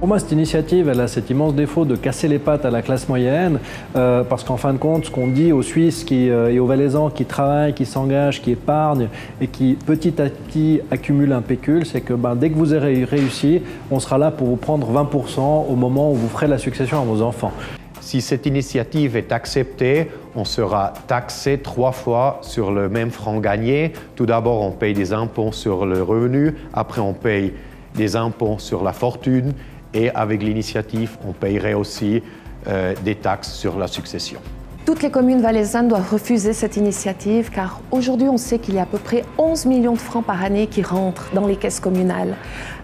Pour moi, cette initiative, elle a cet immense défaut de casser les pattes à la classe moyenne, parce qu'en fin de compte, ce qu'on dit aux Suisses et aux Valaisans qui travaillent, qui s'engagent, qui épargnent et qui petit à petit accumulent un pécule, c'est que dès que vous aurez réussi, on sera là pour vous prendre 20% au moment où vous ferez la succession à vos enfants. Si cette initiative est acceptée, on sera taxé 3 fois sur le même franc gagné. Tout d'abord, on paye des impôts sur le revenu, après on paye des impôts sur la fortune et avec l'initiative, on payerait aussi des taxes sur la succession. Toutes les communes valaisannes doivent refuser cette initiative car aujourd'hui on sait qu'il y a à peu près 11 millions de francs par année qui rentrent dans les caisses communales.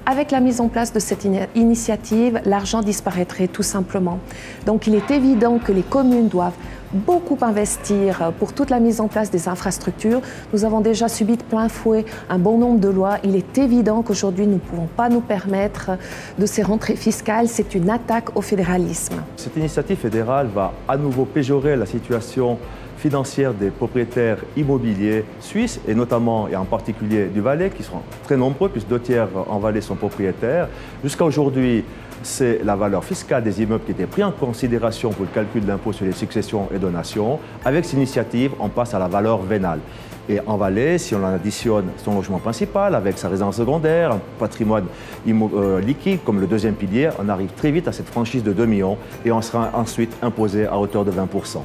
Avec la mise en place de cette initiative, l'argent disparaîtrait tout simplement. Donc il est évident que les communes doivent beaucoup investir pour toute la mise en place des infrastructures. Nous avons déjà subi de plein fouet un bon nombre de lois. Il est évident qu'aujourd'hui nous ne pouvons pas nous permettre de ces rentrées fiscales. C'est une attaque au fédéralisme. Cette initiative fédérale va à nouveau péjorer la situation financière des propriétaires immobiliers suisses et notamment et en particulier du Valais qui seront très nombreux puisque 2 tiers en Valais sont propriétaires. Jusqu'à aujourd'hui, c'est la valeur fiscale des immeubles qui était prise en considération pour le calcul de l'impôt sur les successions et donations. Avec cette initiative, on passe à la valeur vénale. Et en Valais, si on additionne son logement principal avec sa résidence secondaire, un patrimoine liquide comme le 2e pilier, on arrive très vite à cette franchise de 2 millions et on sera ensuite imposé à hauteur de 20%.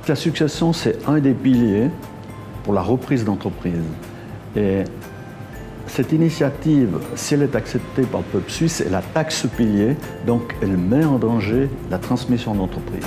La succession, c'est un des piliers pour la reprise d'entreprise. Et cette initiative, si elle est acceptée par le peuple suisse, elle attaque ce pilier, donc elle met en danger la transmission d'entreprise.